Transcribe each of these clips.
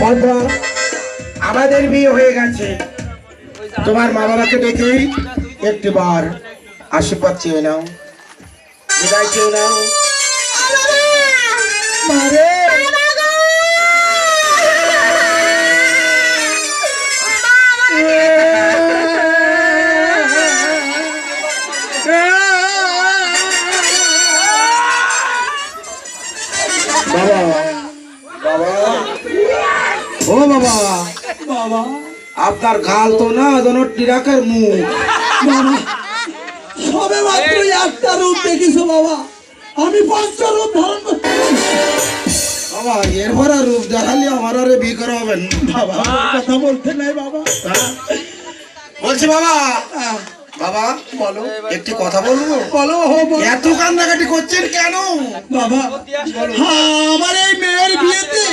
বন্ধু, আমাদের বিয়ে হয়ে গেছে। তোমার মা বাবাকে ডেকে একটিবার আশীর্বাদ চেয়ে নাও, বিদায় চেয়ে নাও। মারে বাবা, বাবা, ও বাবা, বাবা, আপনার গাল তো না যেন টিরাকের মুখ। বাবা সবে মাত্র একটা রূপ দেখিছো বাবা, আমি পাঁচটা রূপ ধারণ করতে বাবা এরপর আর রূপ দেখালে আমার আরে বিয়ে করা হবে না। বাবা কথা বলতে নাই বাবা। বলছি বাবা, বাবা বলো, একটি কথা বলবো। বলো এত কান্নাকাটি করছেন কেন বাবা? আমার এই মেয়ের বিয়েতে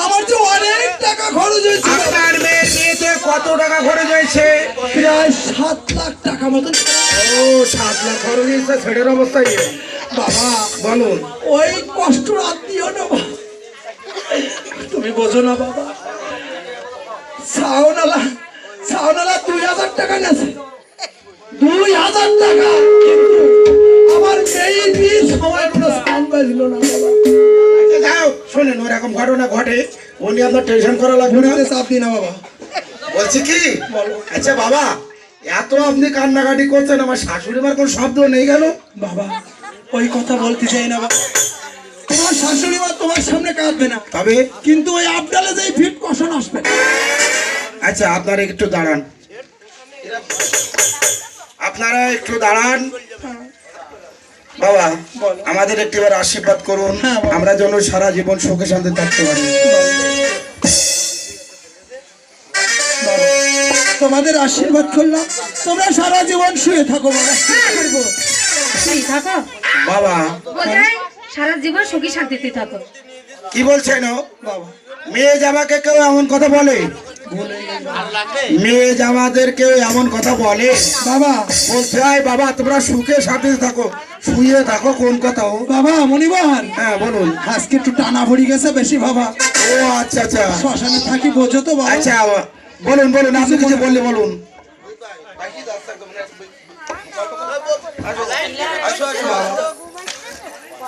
আমার যে অনেক টাকা খরচ হয়েছে। আপনার মেয়ের বিয়েতে কত টাকা খরচ হয়েছে? প্রায় 7 লাখ টাকা মতন। ও 7 লাখ খরচ হয়েছে, ছেলের অবস্থায় বাবা বলুন। ওই কষ্ট আর দিও না বাবা, তুমি বোঝো না বাবা। সাউনালা 2000 টাকা নেছে, 2000 টাকা, কিন্তু আমার মেয়ের বিয়ের সময় কোনো সাউন্ড বাজলো না বাবা। যাও শোনেন, ওরকম ঘটনা ঘটে, ও নিয়ে আপনার টেনশন করা লাগবে না। চাপ দিই না বাবা। বলছি কি, আচ্ছা বাবা এত আপনি কান্নাকাটি করছেন, আমার শাশুড়ি মার কোন শব্দ নেই কেন? বাবা ওই কথা বলতে চাই না বাবা, তোমার শাশুড়ি মা তোমার সামনে কাঁদবে না, তবে কিন্তু ওই আবডালে যেই ফিট কষণ আসবে। আচ্ছা আপনারা একটু দাঁড়ান, আপনারা একটু দাঁড়ান। বাবা আমাদের একটিবার আশীর্বাদ করুন, হ্যাঁ, বাবা। আমরা যেন সারা জীবন সুখে শান্তি থাকতে পারি। তোমাদের আশীর্বাদ করলাম, তোমরা সারা জীবন শুয়ে থাকো বাবা। শুয়ে থাকো বাবা বোঝায়, সারা জীবন সুখী শান্তিতে থাকো। কি বলছেন ও? বাবা মেয়ে জামাকে কেউ এমন কথা বলে? মেয়ে জামাদের কেউ এমন কথা বলে? বাবা বলছে আয় বাবা তোমরা সুখে শান্তিতে থাকো, শুয়ে থাকো, কোন কথা ও? বাবা মনিবান, হ্যাঁ বলুন। আজকে একটু টানা ভরি গেছে বেশি বাবা, ও আচ্ছা আচ্ছা শ্মশানে থাকি বোঝো তো বাবা। আচ্ছা বলুন বলুন, আপনি কিছু বললে বলুন।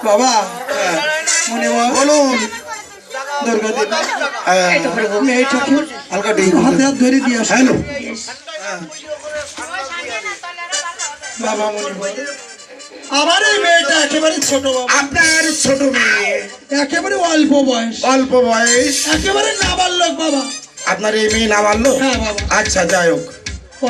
বাবা মনিবান বলুন। দুর্গা দেবী হ্যাঁ, মেয়েটাকে হালকা ডিম হাতে হাত ধরে দিয়ে আসো। হ্যালো। বাবা মনিবান, আমার এই মেয়েটা একেবারে ছোট বাবা, আপনার ছোট মেয়ে, একেবারে অল্প বয়স, অল্প বয়স, একেবারে নাবালক বাবা। আপনার এই মেয়ে না মানলো? হ্যাঁ বাবা, আচ্ছা যাই হোক,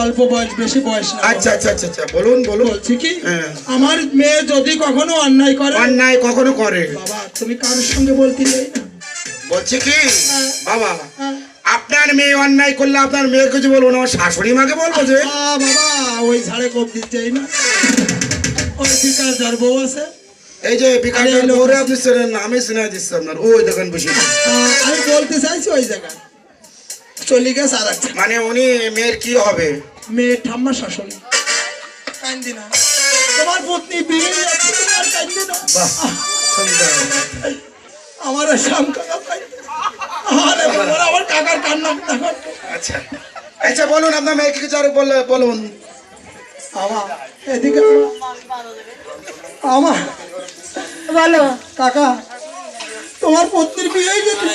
অল্প বয়স, বেশি বয়স না। আচ্ছা আচ্ছা আচ্ছা আচ্ছা বলুন বলুন। বলছি কি, হ্যাঁ। আমার মেয়ে যদি কখনো অন্যায় করে অন্যায় কখনো করে? বাবা তুমি কারোর সঙ্গে বলতে নেই না। বলছি কি বাবা, হ্যাঁ। আপনার মেয়ে অন্যায় করলে আপনার মেয়ের কিছু বলবো না, আমার শাশুড়ি মাকে বলবো যে? বাবা ওই ঝাড়ে কোপ দিতে চাই না, ওই বিকাশ যার বউ আছে, এই যে বিকাশের আরে, পরে আপনি চেনেন না, আমি চিনে দিচ্ছি আপনার, ওই দেখেন বসে। আমি বলতে চাইছি ওই জায়গায় চলে গেছে আর একটা মানে উনি মেয়ের কি হবে? মেয়ের ঠাম্মা শাশুড়ি। কান্দি না, তোমার পত্নী বিয়ে যাচ্ছে, তুমি আর কান্দি না। বাহ সুন্দর। আমার শ্যাম কাকা কান্দে, আরে বাবা, আমার কাকার কান্না দেখো। আচ্ছা আচ্ছা বলুন, আপনার মেয়েকে কিছু আর বললে বলুন। আমার এদিকে আমার বলো কাকা, তোমার পত্নীর বিয়ে যেতে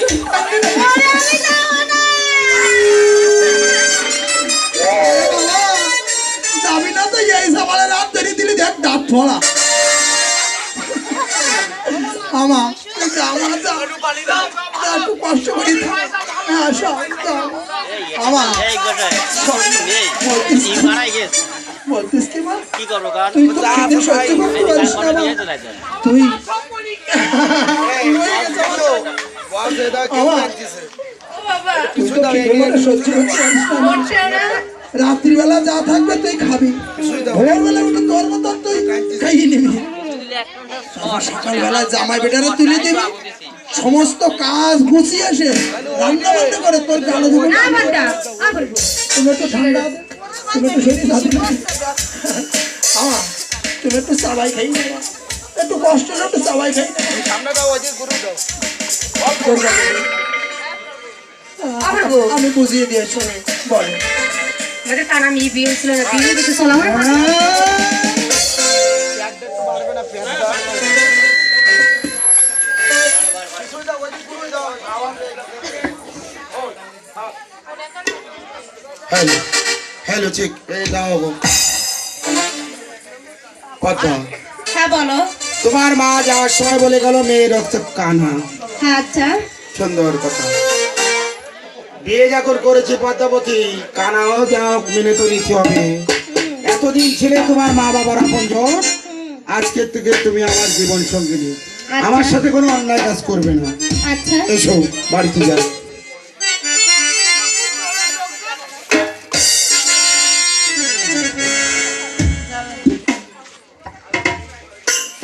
যাবি না তো, এই সকালে রাত ধরে দিলি, দেখ দাঁত ফোড়া। আমার একটু কষ্ট করি, আমার বলতিস কি মা, তুই তো খিদে সহ্য করতে পারিস না মা। তুই রাত্রিবেলা যা থাকবে তুই খাবি, ভোরবেলা উঠে তোর মতো তুই খাইয়ে নিবি, সকালবেলা জামাই বেটারে তুলে দিবি, সমস্ত কাজ গুছিয়ে আসে রান্না বান্না করে তোর গালে দেবো। তুমি একটু ঠান্ডা, তুমি একটু শরীর আমার, তুমি একটু সবাই খাই নেবা, একটু কষ্ট না, একটু সবাই খাই নেবা। পারবো আমি বুঝিয়ে দিয়ে শোনে বল মানে কানা মেয়ে বিয়ে হয়েছিল না বিয়ে দেখে চলা হয় হ্যালো হ্যালো ঠিক এই দাও গো। কথা হ্যাঁ বলো তোমার মা যাওয়ার সময় বলে গেল মেয়ের হচ্ছে কানা। হ্যাঁ আচ্ছা সুন্দর কথা। বিয়ে যখন করেছি পদ্মাবতী, কানাও যাও মেনে তো নিতে হবে। এতদিন ছিলে তোমার মা বাবার আপনজন, আজকের থেকে তুমি আমার জীবন সঙ্গিনী। আমার সাথে কোনো অন্যায় কাজ করবে না। আচ্ছা এসো বাড়িতে যাও।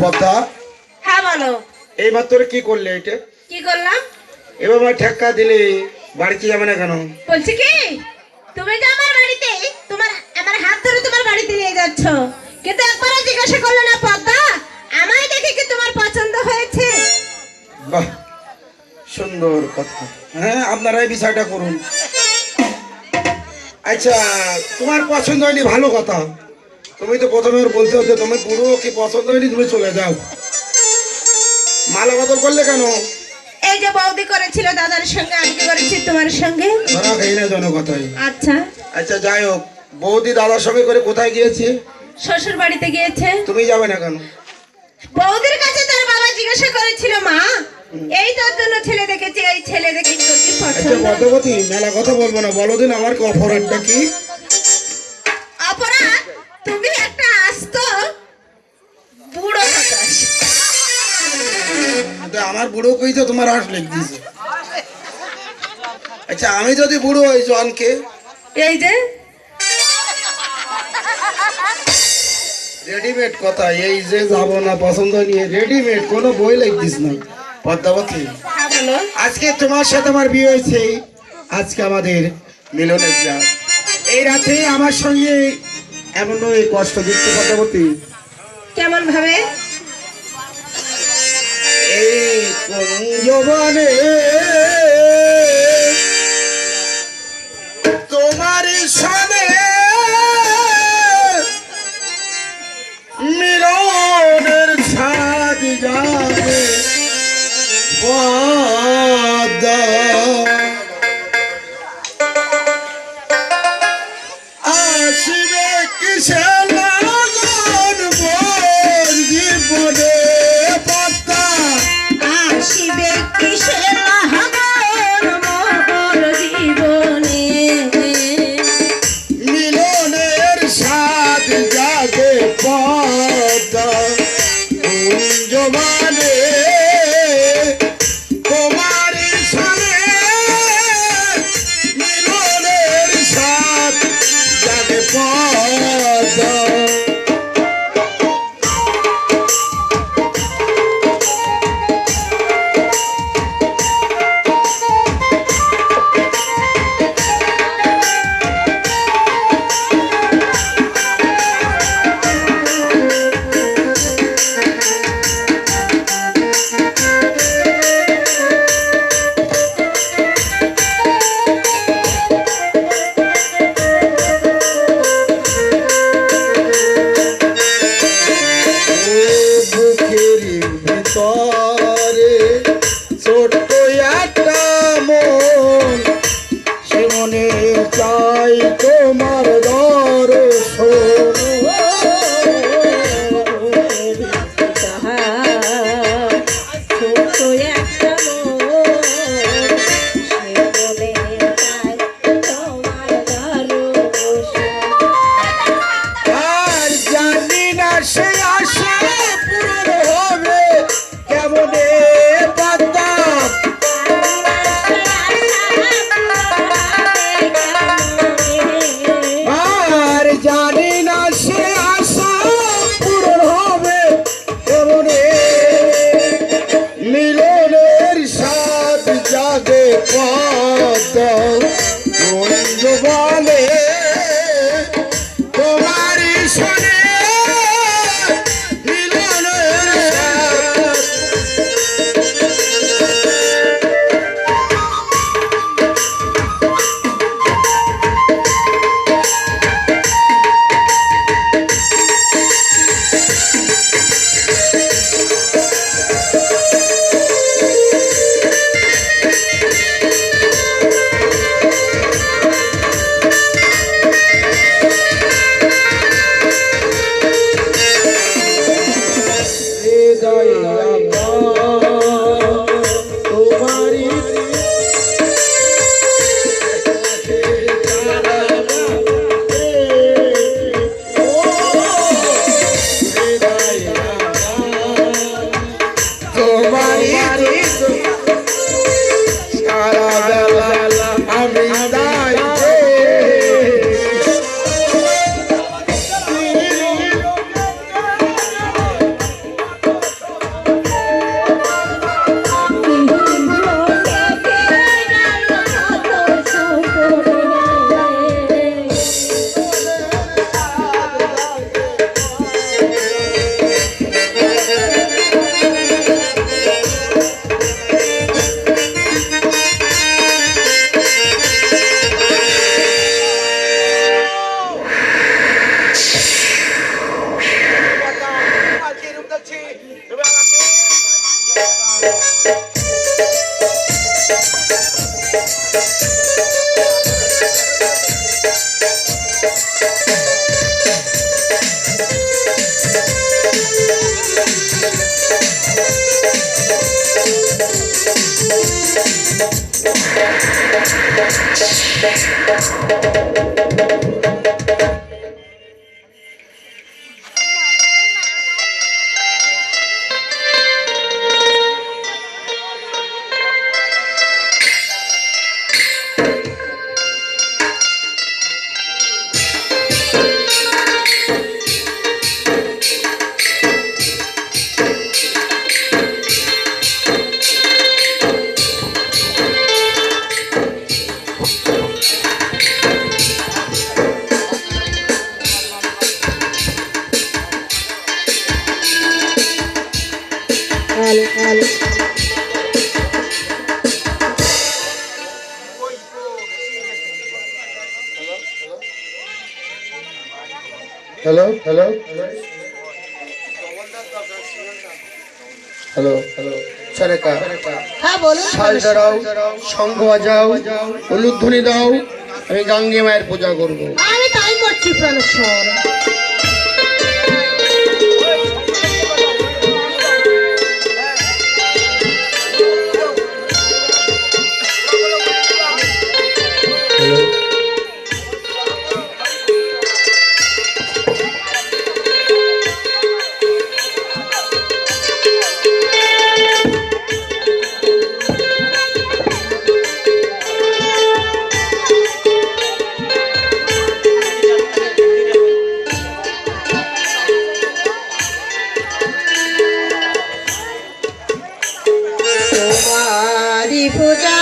পদ্মা, হ্যাঁ বলো এইবার তোরে কি করলে? এটা কি করলাম এবার ঠেক্কা দিলে বাড়িতে যাবে না কেন? বলছি কি তুমি যে আমার বাড়িতে আমার হাত ধরে তোমার বাড়িতে নিয়ে যাচ্ছ, কিন্তু একবারও জিজ্ঞাসা করলে না পদ্মা আমায় দেখে কি তোমার পছন্দ হয়েছে? বাহ, সুন্দর কথা। হ্যাঁ, আপনারা এই বিষয়টা করুন। আচ্ছা, তোমার পছন্দ হয়নি, ভালো কথা। তুমি তো প্রথমে ওর বলতে হতো তোমার পুরো কি পছন্দ হয়নি, তুমি চলে যাও। মালা বদল করলে কেন? এই যে বৌদি করেছিল দাদার সঙ্গে, আজকে করেছি তোমার সঙ্গে। ধরা খাই না জন কথাই। আচ্ছা আচ্ছা, যাই হোক, বৌদি দাদার সঙ্গে করে কোথায় গিয়েছে? শ্বশুর বাড়িতে গিয়েছে। তুমি যাবে না কেন? বৌদির কাছে তার বাবা জিজ্ঞাসা করেছিল, মা এই তোর জন্য ছেলে দেখেছি, এই ছেলে দেখে তোর কি আচ্ছা পছন্দ? পদ্মাবতী, মেলা কথা বলবো না, বলো দিন আমার অপরাধটা কি? অপরাধ তুমি একটা আস্ত বুড়ো হতাশ। আমার বুড়ো কইছে তোমার হাস লেগ দিছে। আচ্ছা, আমি যদি বুড়ো হই জনকে, এই যে রেডিমেড কথা, এই যে যাবো না পছন্দ নিয়ে রেডিমেড, কোনো বই লিখতিস না। পদ্মাবতী, হ্যাঁ বলো। আজকে তোমার সাথে আমার বিয়ে হয়েছে, আজকে আমাদের মিলনের রাত। এই রাতে আমার সঙ্গে এমন নয় কষ্ট দিচ্ছে পদ্মাবতী। কেমন ভাবে? এই কুঞ্জবনে তোমার সনে মিলনের ছাদ যাবে পদ্মা। আসবে কিসে লাগন মোর জীবনে পদ্মা। আসিবে কিসের লাগন মোর জীবনে? মিলনের স্বাদ জাগে পদ্মা কুঞ্জবনে তোমার সনে মিলনের স্বাদ জাগে পদ্মা। বুকের ভিতরে ছোট্ট একটা মন, সে মনে চাই তোমার দর্শন। ছোট একটা মন, সে বলে তাই তোমার দর্শন। আর জানি না সে আশা পূরণ হবে কেমন তোমারি তোমারি সারা বেলা আমি দাইতে হ্যালো হ্যালো হ্যালো হ্যালো সারেকা হ্যাঁ বলুন শাল দাও শঙ্খ বাজাও উলুধ্বনি দাও আমি গাঙ্গে মায়ের পূজা করবো আমি তাই করছি প্রাণেশ্বর তোমারি পূজা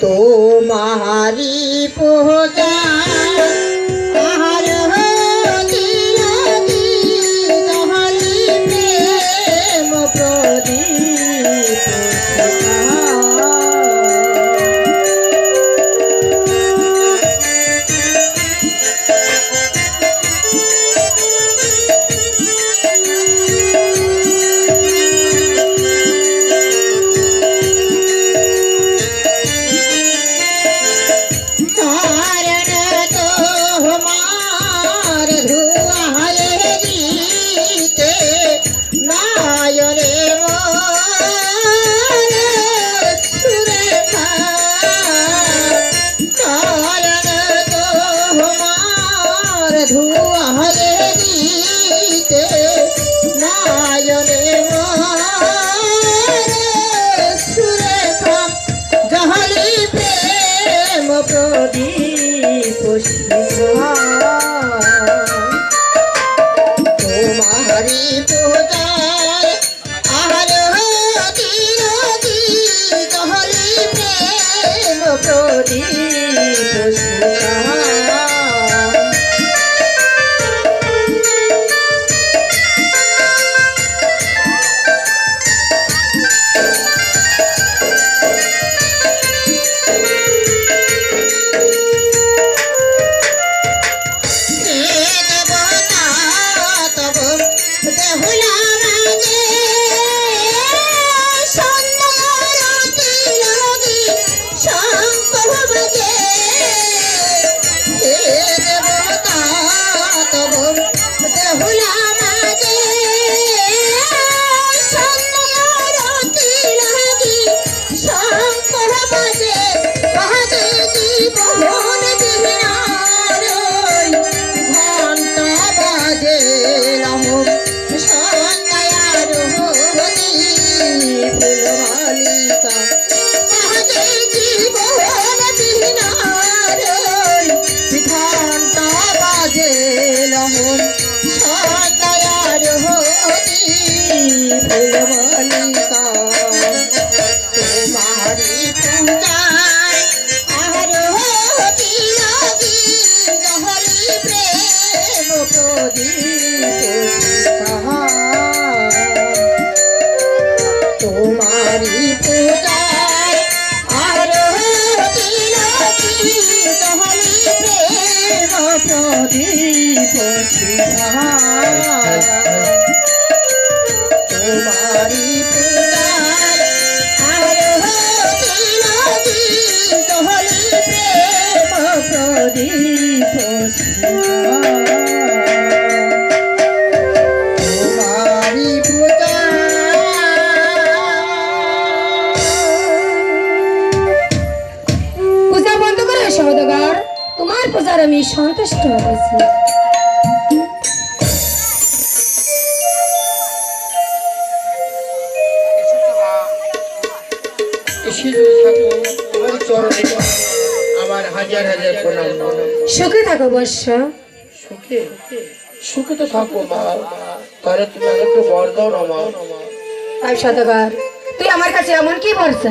তোমারি পূজা প্রদীপ শিখা তোমারি পূজার আরতি নদী দহলি প্রেম প্রদীপ শিখা তোমারি পূজা পূজা বন্ধ করে সহদগার, তোমার পূজার আমি সন্তুষ্ট হয়েছি। আমার হাজার হাজার প্রণাম। সুখে থাকো বর্ষ। সুখে সুখে তো থাকো মা, তাহলে তুমি আমাকে একটু বর দাও না মা। তাই সহদগার, তুই আমার কাছে এমন কি বলছ?